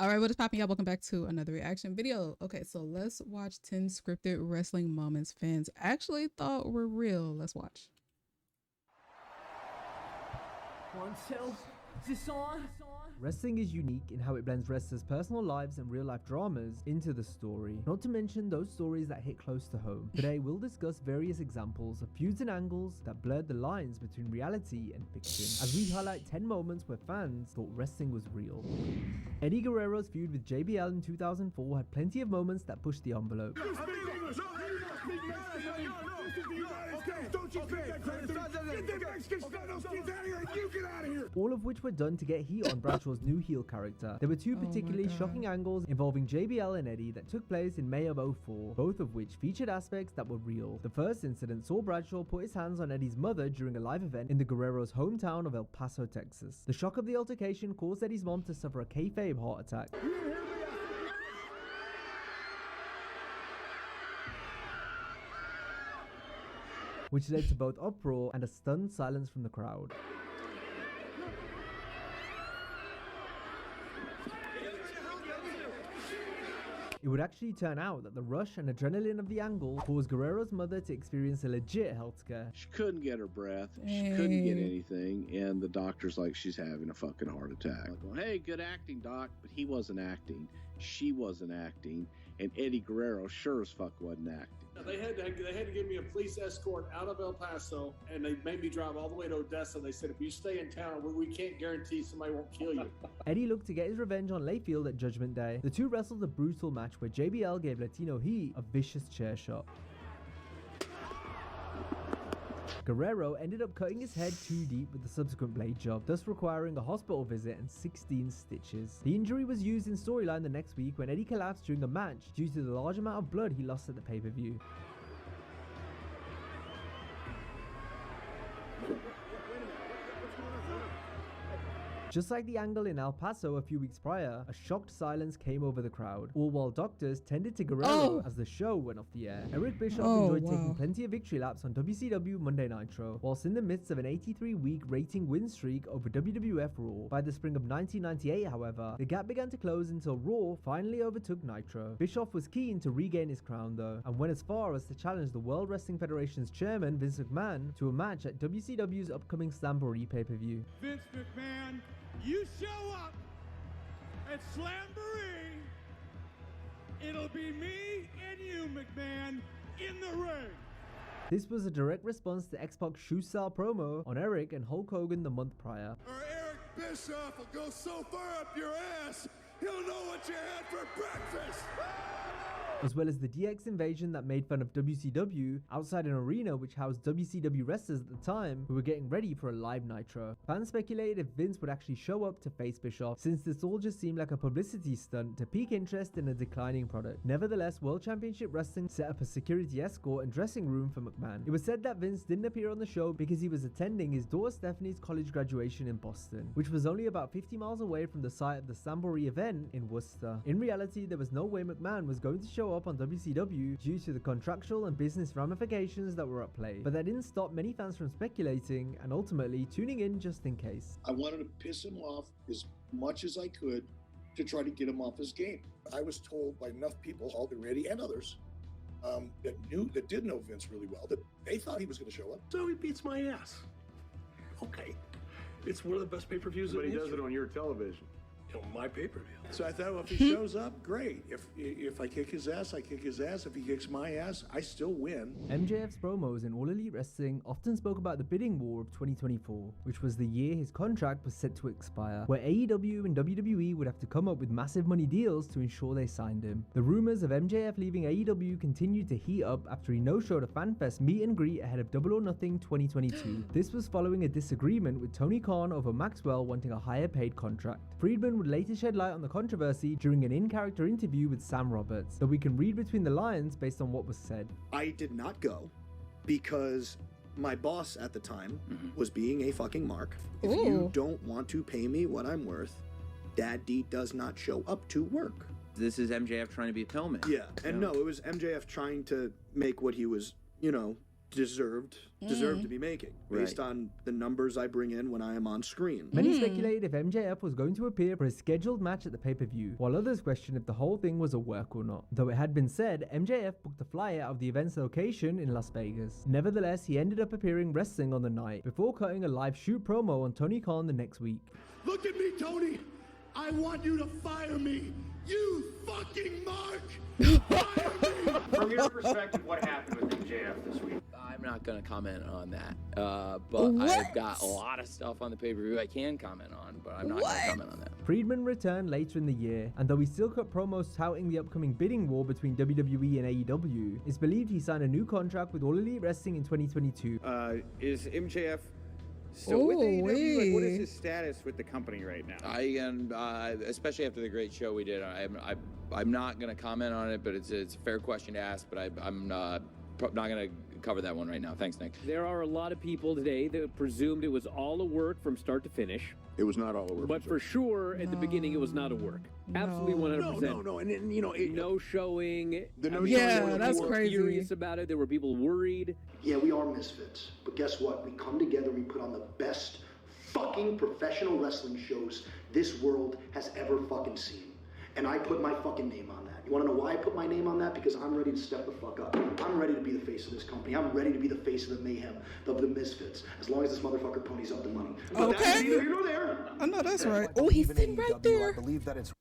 All right, what is popping, y'all? Welcome back to another reaction video. Okay, so let's watch 10 scripted wrestling moments fans actually thought were real. Let's watch. 1, 2, is this on? Wrestling is unique in how it blends wrestlers' personal lives and real-life dramas into the story, not to mention those stories that hit close to home. Today, we'll discuss various examples of feuds and angles that blurred the lines between reality and fiction, as we highlight 10 moments where fans thought wrestling was real. Eddie Guerrero's feud with JBL in 2004 had plenty of moments that pushed the envelope. All of which were done to get heat on Bradshaw's new heel character. There were two particularly shocking angles involving JBL and Eddie that took place in May of 2004, both of which featured aspects that were real. The first incident saw Bradshaw put his hands on Eddie's mother during a live event in the Guerreros' hometown of El Paso, Texas. The shock of the altercation caused Eddie's mom to suffer a kayfabe heart attack, which led to both uproar and a stunned silence from the crowd. It would actually turn out that the rush and adrenaline of the angle caused Guerrero's mother to experience a legit health scare. She couldn't get her breath. She couldn't get anything. And the doctor's like, she's having a fucking heart attack. Like, going, hey, good acting, doc. But he wasn't acting. She wasn't acting. And Eddie Guerrero sure as fuck wasn't acting. They had to give me a police escort out of El Paso, and they made me drive all the way to Odessa. They said, if you stay in town, we can't guarantee somebody won't kill you. Eddie looked to get his revenge on Layfield at Judgment Day. The two wrestled a brutal match where JBL gave Latino Heat a vicious chair shot. Guerrero ended up cutting his head too deep with the subsequent blade job, thus requiring a hospital visit and 16 stitches. The injury was used in storyline the next week when Eddie collapsed during a match due to the large amount of blood he lost at the pay-per-view. Just like the angle in El Paso a few weeks prior, a shocked silence came over the crowd, all while doctors tended to Guerrero as the show went off the air. Eric Bischoff enjoyed taking plenty of victory laps on WCW Monday Nitro, whilst in the midst of an 83-week rating win streak over WWF Raw. By the spring of 1998, however, the gap began to close until Raw finally overtook Nitro. Bischoff was keen to regain his crown though, and went as far as to challenge the World Wrestling Federation's chairman, Vince McMahon, to a match at WCW's upcoming Slamboree pay-per-view. Vince McMahon, you show up at Slamboree, it'll be me and you, McMahon, in the ring. This was a direct response to X-Pac's shoe-style promo on Eric and Hulk Hogan the month prior. Or Eric Bischoff will go so far up your ass, he'll know what you had for breakfast. As well as the DX invasion that made fun of WCW outside an arena which housed WCW wrestlers at the time who were getting ready for a live Nitro. Fans speculated if Vince would actually show up to face Bischoff, since this all just seemed like a publicity stunt to pique interest in a declining product. Nevertheless, World Championship Wrestling set up a security escort and dressing room for McMahon. It was said that Vince didn't appear on the show because he was attending his daughter Stephanie's college graduation in Boston, which was only about 50 miles away from the site of the Slamboree event in Worcester. In reality, there was no way McMahon was going to show up on WCW due to the contractual and business ramifications that were at play, but that didn't stop many fans from speculating and ultimately tuning in just in case. I wanted to piss him off as much as I could to try to get him off his game. I was told by enough people, Hulk and Randy and others, that did know Vince really well, that they thought he was going to show up. So he beats my ass. Okay, it's one of the best pay-per-views. But he does it on your television. On my pay-per-view. So I thought, well, if he shows up, great. If I kick his ass, I kick his ass. If he kicks my ass, I still win. MJF's promos in All Elite Wrestling often spoke about the bidding war of 2024, which was the year his contract was set to expire, where AEW and WWE would have to come up with massive money deals to ensure they signed him. The rumors of MJF leaving AEW continued to heat up after he no-showed a FanFest meet and greet ahead of Double or Nothing 2022. This was following a disagreement with Tony Khan over Maxwell wanting a higher paid contract. Friedman would later shed light on the controversy during an in-character interview with Sam Roberts, though we can read between the lines based on what was said. I did not go because my boss at the time was being a fucking mark. If you don't want to pay me what I'm worth, Dad D does not show up to work. This is MJF trying to be Pillman. Yeah, and no, it was MJF trying to make what he was, deserved to be making based on the numbers I bring in when I am on screen. Many speculated if MJF was going to appear for a scheduled match at the pay-per-view, while others questioned if the whole thing was a work or not. Though it had been said, MJF booked a flight out of the event's location in Las Vegas. Nevertheless, he ended up appearing wrestling on the night, before cutting a live shoot promo on Tony Khan the next week. Look at me, Tony. I want you to fire me. You fucking mark. Fire me. From your perspective, what happened with MJF this week? I'm not going to comment on that, but I've got a lot of stuff on the pay-per-view I can comment on, but I'm not going to comment on that. Friedman returned later in the year, and though he still cut promos touting the upcoming bidding war between WWE and AEW, it's believed he signed a new contract with All Elite Wrestling in 2022. Is MJF still with AEW? Like, what is his status with the company right now? Especially after the great show we did, I'm not going to comment on it, but it's a fair question to ask, but I'm not going to cover that one right now. Thanks, Nick. There are a lot of people today that presumed it was all a work from start to finish. It was not all a work. But for sure, at the beginning, it was not a work. Absolutely 100%. No. And then, no showing. That's crazy. Furious about it. There were people worried. Yeah, we are misfits. But guess what? We come together, we put on the best fucking professional wrestling shows this world has ever fucking seen. And I put my fucking name on that. You want to know why I put my name on that? Because I'm ready to step the fuck up. I'm ready to be the face of this company. I'm ready to be the face of the mayhem, of the misfits. As long as this motherfucker ponies up the money. Okay. That's neither here nor there. I know that's right. Oh, he's sitting right there. I believe that it's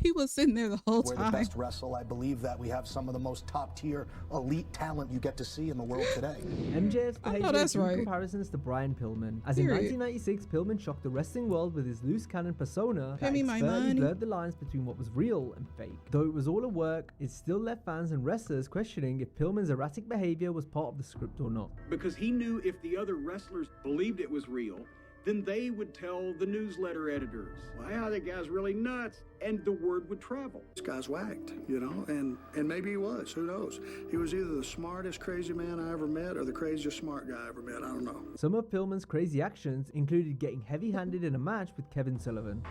He was sitting there the whole where time. the best wrestle. I believe that we have some of the most top-tier elite talent you get to see in the world today. MJF's behavior that's drew right. comparisons to Brian Pillman. As Period. in 1996, Pillman shocked the wrestling world with his loose cannon persona Pay that me my expertly money. blurred the lines between what was real and fake. Though it was all a work, it still left fans and wrestlers questioning if Pillman's erratic behavior was part of the script or not. Because he knew if the other wrestlers believed it was real, then they would tell the newsletter editors, wow, that guy's really nuts, and the word would travel. This guy's whacked, and maybe he was. Who knows? He was either the smartest crazy man I ever met or the craziest smart guy I ever met. I don't know. Some of Pillman's crazy actions included getting heavy-handed in a match with Kevin Sullivan.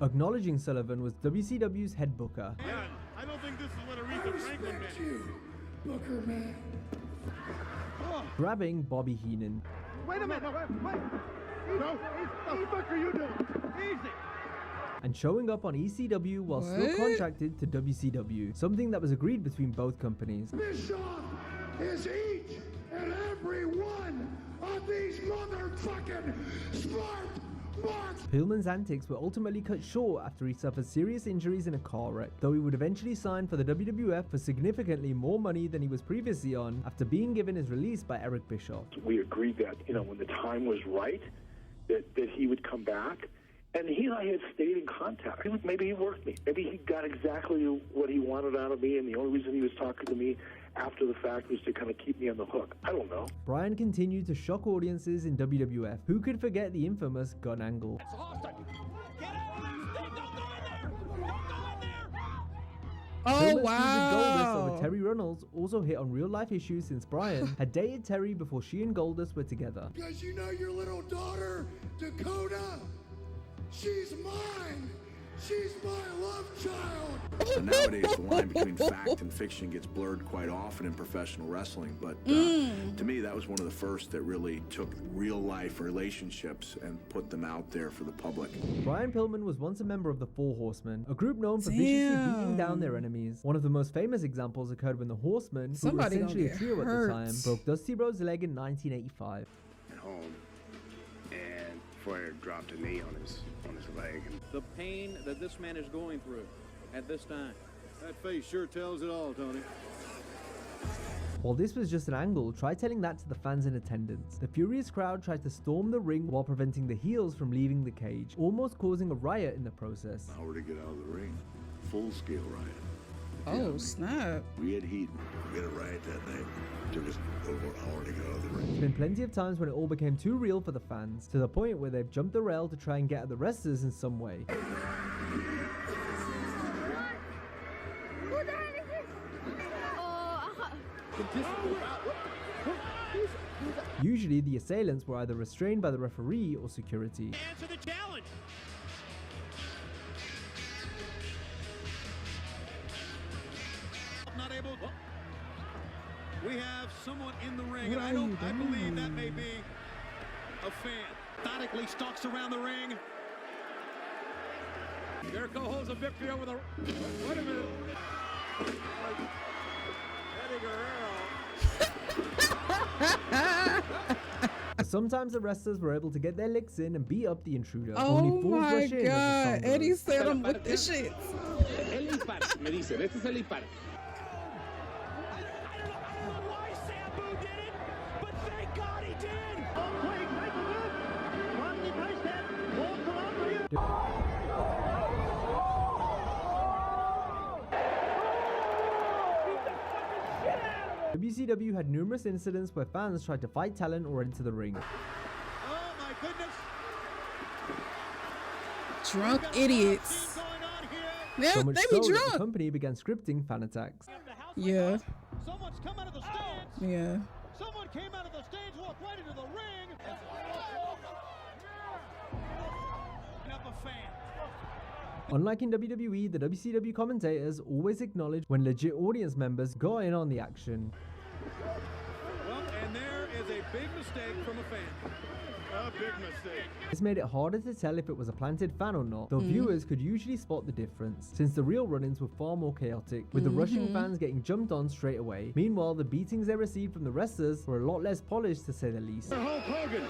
Acknowledging Sullivan was WCW's head booker. Yeah, I don't think this is what Aretha Franklin meant. Booker, man. Grabbing Bobby Heenan. Wait a minute, wait. No, Booker, you do it. Easy. And showing up on ECW while still What? contracted to WCW, something that was agreed between both companies. Bischoff is each and every one of these motherfucking smart marks. Pillman's antics were ultimately cut short after he suffered serious injuries in a car wreck, though he would eventually sign for the WWF for significantly more money than he was previously on after being given his release by Eric Bischoff. We agreed that, when the time was right, that he would come back. And he and I had stayed in contact. Maybe he worked me. Maybe he got exactly what he wanted out of me, and the only reason he was talking to me after the fact was to kind of keep me on the hook. I don't know. Bryan continued to shock audiences in WWF. Who could forget the infamous gun angle? Oh, Pillman's feud with wow. Goldust over Terry Runnels also hit on real-life issues since Bryan had dated Terry before she and Goldust were together. Because you know your little daughter, Dakota, she's mine. She's my love child. Nowadays, the line between fact and fiction gets blurred quite often in professional wrestling, but to me, that was one of the first that really took real-life relationships and put them out there for the public. Brian Pillman was once a member of the Four Horsemen, a group known for viciously beating down their enemies. One of the most famous examples occurred when the Horsemen, who were Somebody essentially a gonna trio get at the hurt. time, broke Dusty Rhodes' leg in 1985. At home, and Flair dropped a knee on his leg. The pain that this man is going through at this time. That face sure tells it all, Tony. While this was just an angle, try telling that to the fans in attendance. The furious crowd tried to storm the ring while preventing the heels from leaving the cage, almost causing a riot in the process. An hour to get out of the ring. Full-scale riot. Oh, snap. We had heat. We had a riot that night. It took us over an hour to get out of the ring. There's been plenty of times when it all became too real for the fans, to the point where they've jumped the rail to try and get at the wrestlers in some way. Usually, the assailants were either restrained by the referee or security. Answer the challenge. someone in the ring, and I believe that may be a fan. Methodically stalks around the ring. Jericho holds a victory over the... Wait a minute. Eddie Guerrero. Sometimes the wrestlers were able to get their licks in and beat up the intruder. Oh only fools my rush in as the god, song Eddie goes. said I'm with the shits. El disparo, me dicen, este es el disparo. WCW had numerous incidents where fans tried to fight talent or enter the ring. Oh my goodness. Drunk idiots. They, So much they so be that the drunk. company began scripting fan attacks. Yeah. Someone's come out of the stands. Yeah. Someone came out of the stands, walked right into the ring. Up a fan. Unlike in WWE, the WCW commentators always acknowledge when legit audience members got in on the action. Well, and there is a big mistake from a fan. A big mistake. This made it harder to tell if it was a planted fan or not, though viewers could usually spot the difference, since the real run-ins were far more chaotic, with the rushing fans getting jumped on straight away. Meanwhile, the beatings they received from the wrestlers were a lot less polished, to say the least. Hulk Hogan.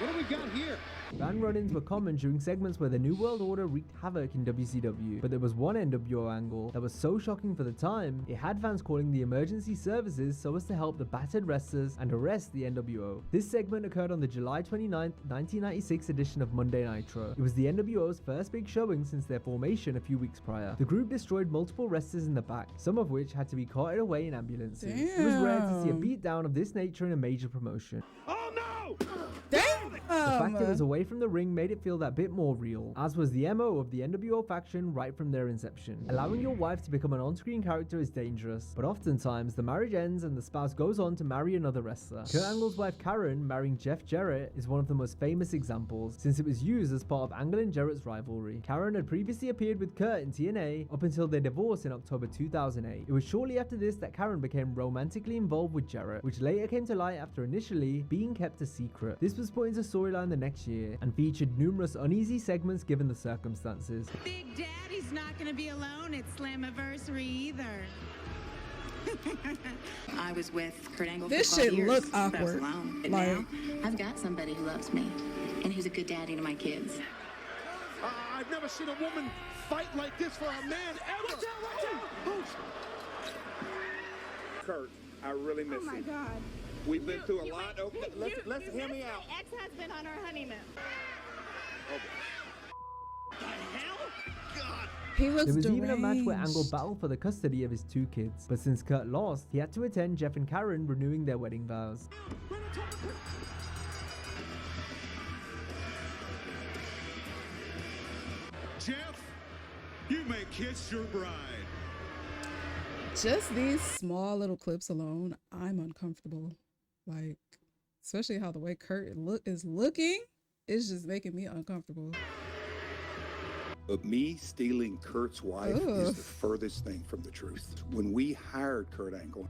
What do we got here? Fan run-ins were common during segments where the New World Order wreaked havoc in WCW, but there was one NWO angle that was so shocking for the time, it had fans calling the emergency services so as to help the battered wrestlers and arrest the NWO. This segment occurred on the July 29th, 1996 edition of Monday Nitro. It was the NWO's first big showing since their formation a few weeks prior. The group destroyed multiple wrestlers in the back, some of which had to be carted away in ambulances. It was rare to see a beatdown of this nature in a major promotion. Oh no! Damn! The fact it was away from the ring made it feel that bit more real, as was the MO of the NWO faction right from their inception. Allowing your wife to become an on-screen character is dangerous, but oftentimes the marriage ends and the spouse goes on to marry another wrestler. Kurt Angle's wife Karen marrying Jeff Jarrett is one of the most famous examples, since it was used as part of Angle and Jarrett's rivalry. Karen had previously appeared with Kurt in TNA up until their divorce in October 2008. It was shortly after this that Karen became romantically involved with Jarrett, which later came to light after initially being kept a secret. This was put into storyline the next year and featured numerous uneasy segments given the circumstances. Big Daddy's not going to be alone at Slammiversary either. I was with Kurt Angle This for 12 shit years, look but I was awkward. alone. But Like- now, I've got somebody who loves me and who's a good daddy to my kids. I've never seen a woman fight like this for a man ever. Watch out! Kurt, I really miss Oh my him. God. We've been through a lot. Okay, let's hear me out. Ex-husband on our honeymoon. He looks There was even a match where deranged. Angle battled for the custody of his two kids, but since Kurt lost, he had to attend Jeff and Karen renewing their wedding vows. Jeff, you may kiss your bride. Just these small little clips alone, I'm uncomfortable. Like, especially how the way Kurt is looking, it's just making me uncomfortable. But me stealing Kurt's wife is the furthest thing from the truth. When we hired Kurt Angle,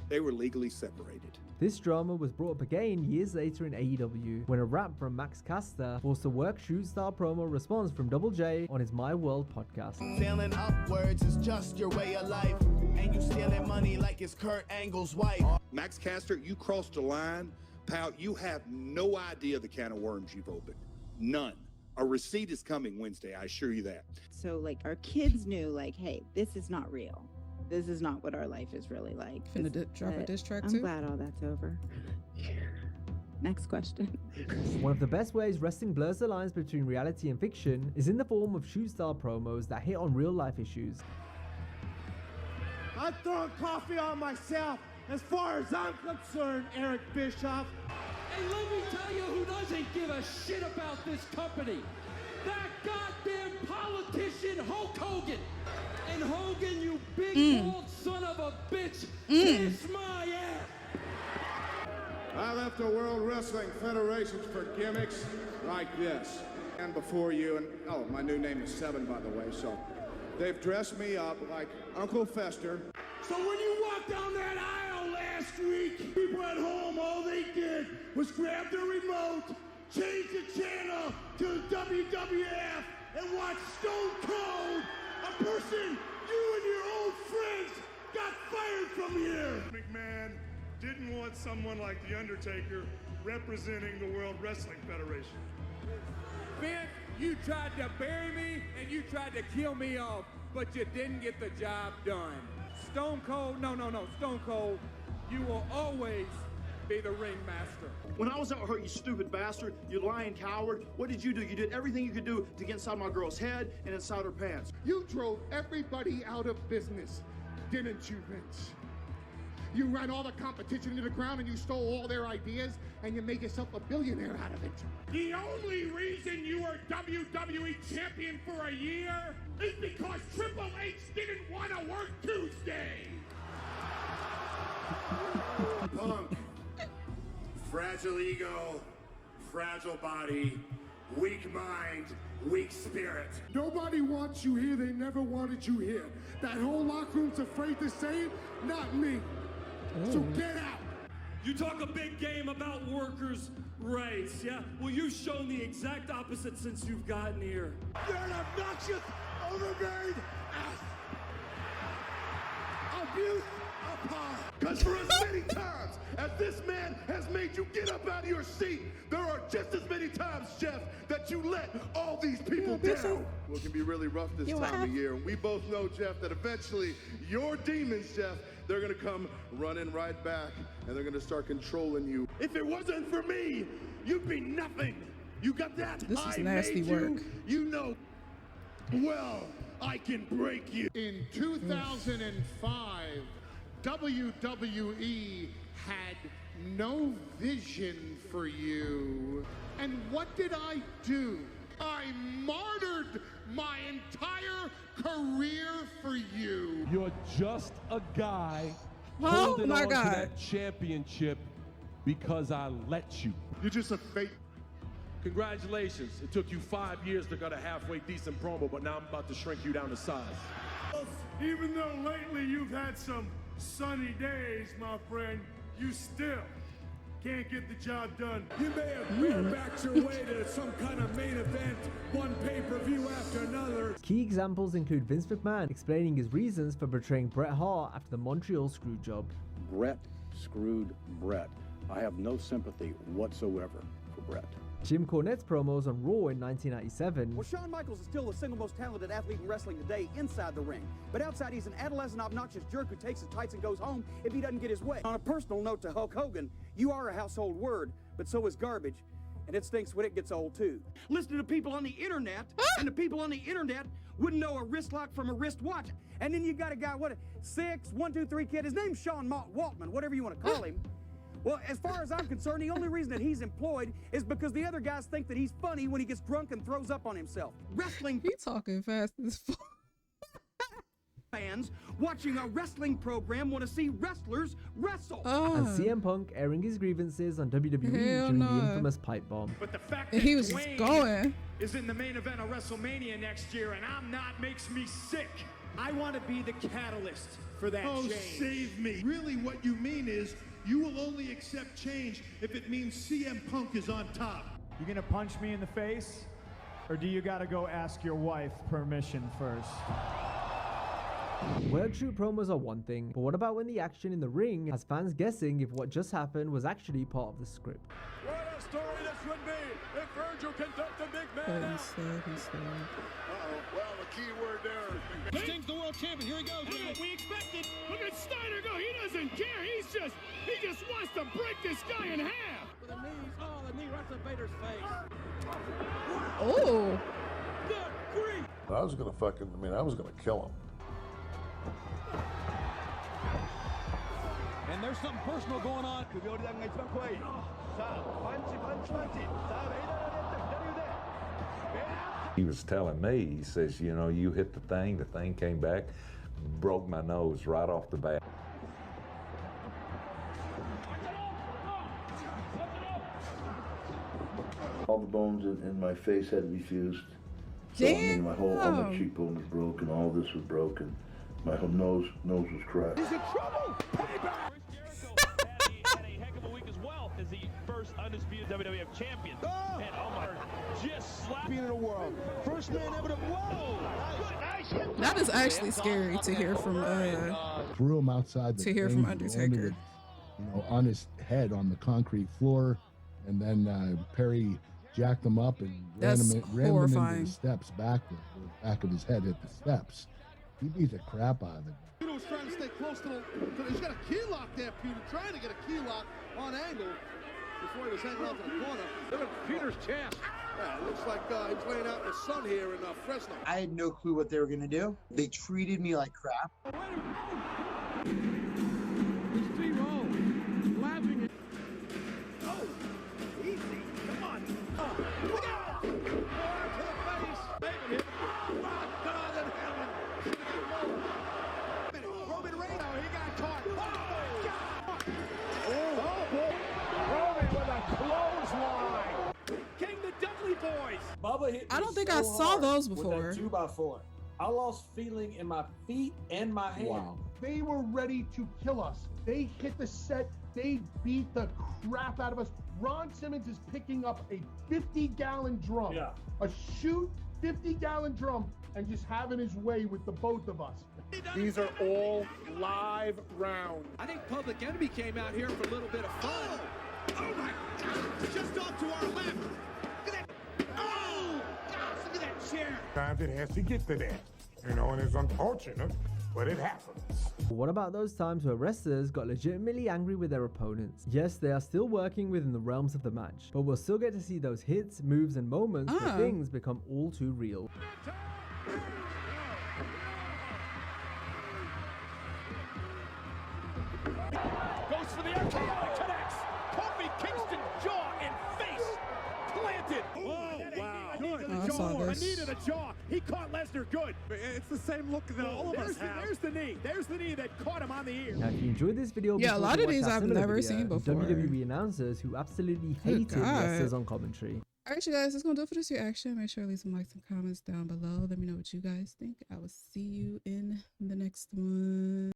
they were legally separated. This drama was brought up again years later in AEW, when a rap from Max Caster forced a work shoot style promo response from Double J on his My World podcast. Sailing upwards is just your way of life, and you stealing money like it's Kurt Angle's wife. Max Caster, you crossed the line. Pal, you have no idea the can of worms you've opened. None. A receipt is coming Wednesday, I assure you that. So, like, our kids knew, like, hey, this is not real. This is not what our life is really like. Finna drop a diss track I'm too? glad all that's over. Next question. One of the best ways wrestling blurs the lines between reality and fiction is in the form of shoot style promos that hit on real life issues. I'm throwing coffee on myself as far as I'm concerned, Eric Bischoff. And let me tell you who doesn't give a shit about this company. That goddamn politician Hulk Hogan. And Hogan, you big bald son of a bitch, kiss my ass. I left the World Wrestling Federation for gimmicks like this. And before you, and oh, my new name is Seven, by the way, so They've dressed me up like Uncle Fester. So when you walked down that aisle last week, people at home, all they did was grab the remote, change the channel to the WWF, and watch Stone Cold, a person you and your old friends got fired from here. McMahon didn't want someone like The Undertaker representing the World Wrestling Federation. Vince, you tried to bury me and you tried to kill me off, but you didn't get the job done. Stone Cold, Stone Cold, you will always be the ringmaster. When I was out hurt, you stupid bastard, you lying coward, what did you do? You did everything you could do to get inside my girl's head and inside her pants. You drove everybody out of business, didn't you, Vince? You ran all the competition into the ground and you stole all their ideas and you made yourself a billionaire out of it. The only reason you were WWE champion for a year is because Triple H didn't want to work Tuesday. Punk. Fragile ego, fragile body, weak mind, weak spirit. Nobody wants you here. They never wanted you here. That whole locker room's afraid to say it, not me. So get out. You talk a big game about workers' rights, yeah? Well, you've shown the exact opposite since you've gotten here. You're an obnoxious, overbearing ass. Abuse of power. Because for as many times as this man has made you get up out of your seat, there are just as many times, Jeff, that you let all these people down. Well, it can be really rough this time of year. And we both know, Jeff, that eventually your demons, Jeff, they're going to come running right back, and they're going to start controlling you. If it wasn't for me, you'd be nothing. You got that? This is nasty work. You know, well, I can break you. In 2005, WWE had no vision for you. And what did I do? I martyred my entire career for you. You're just a guy holding on to that championship because I let you. You're just a fake. Congratulations. It took you 5 years to get a halfway decent promo, but now I'm about to shrink you down to size. Even though lately you've had some sunny days, my friend, you still can't get the job done. You may have barebacked your way to some kind of main event, one pay-per-view after another. Key examples include Vince McMahon explaining his reasons for betraying Bret Hart after the Montreal screw job. Bret screwed Bret. I have no sympathy whatsoever for Bret. Jim Cornette's promos on Raw in 1997. Well, Shawn Michaels is still the single most talented athlete in wrestling today inside the ring. But outside, he's an adolescent, obnoxious jerk who takes his tights and goes home if he doesn't get his way. On a personal note to Hulk Hogan, you are a household word, but so is garbage. And it stinks when it gets old, too. Listen to people on the internet, and the people on the internet wouldn't know a wrist lock from a wristwatch. And then you got a guy, 123 kid, his name's Sean Waltman, whatever you want to call him. Well, as far as I'm concerned, the only reason that he's employed is because the other guys think that he's funny when he gets drunk and throws up on himself. Wrestling. He talking fast as fuck. Fans watching a wrestling program want to see wrestlers wrestle. And CM Punk airing his grievances on WWE during the infamous pipe bomb. But the fact that he was just going is in the main event of WrestleMania next year, and I'm not, makes me sick. I want to be the catalyst for that change. Save me. Really, what you mean is you will only accept change if it means CM Punk is on top. You gonna punch me in the face? Or do you gotta go ask your wife permission first? Well, true promos are one thing, but what about when the action in the ring has fans guessing if what just happened was actually part of the script? What a story this would be if Virgil can dump the big man out. Well, the key word there. Sting's the world champion. Here he goes. That's what we expected. Look at Steiner go. He doesn't care. He just wants to break this guy in half. With the knees, the knee right to Vader's face. Oh. Good grief. I was gonna kill him. And there's something personal going on. He was telling me, he says, you know, you hit the thing came back, broke my nose right off the bat. All the bones in my face had refused. So I mean, all my cheekbone was broken. All this was broken. My whole nose was cracked. He's in trouble. Payback. Had a heck of a week as well as the first undisputed WWF champion. And Omar just slapped in the world. First man ever to That is actually scary to hear from threw him outside the to hear ring, from Undertaker. On his head on the concrete floor, and then Perry jacked him up and ran him into the steps backward. The back of his head hit the steps. He beat the crap out of it. Peter was trying to stay close to he's got a key lock there, Peter, trying to get a key lock on angle before he was hanging out to the corner. Look at Peter's chest. Yeah, it looks like he's laying out in the sun here in Fresno. I had no clue what they were going to do. They treated me like crap. Laughing at Easy, come on. Look out! To the face. Making him. Oh, God in heaven. Roman Reigns. Oh, he got caught. Oh, boy. Roman with a clothesline. King the Dudley Boys. Bubba hit I don't think I saw those before. 2x4. I lost feeling in my feet and my hand. Wow. They were ready to kill us. They hit the set. They beat the crap out of us. Ron Simmons is picking up a 50-gallon drum. Yeah. A shoot 50-gallon drum and just having his way with the both of us. These are all live rounds. I think Public Enemy came out here for a little bit of fun. Oh my God! Just off to our left. Look at that. Oh! Gosh, look at that chair. Times it has to get to that, and it's unfortunate, but it happens. What about those times where wrestlers got legitimately angry with their opponents? Yes, they are still working within the realms of the match, but we'll still get to see those hits, moves, and moments where things become all too real. Goes for the RKO, connects. Kofi Kingston jaw and face planted. Oh, wow. I needed a jaw. He caught Lesnar good. It's the same look that all of us have. There's the knee. There's the knee that caught him on the ear. Now, if you enjoyed this video, yeah, a lot of these I've never seen before. WWE announcers who absolutely hated wrestlers on commentary. Alright, you guys, that's gonna do it for this reaction. Make sure to leave some likes and comments down below. Let me know what you guys think. I will see you in the next one.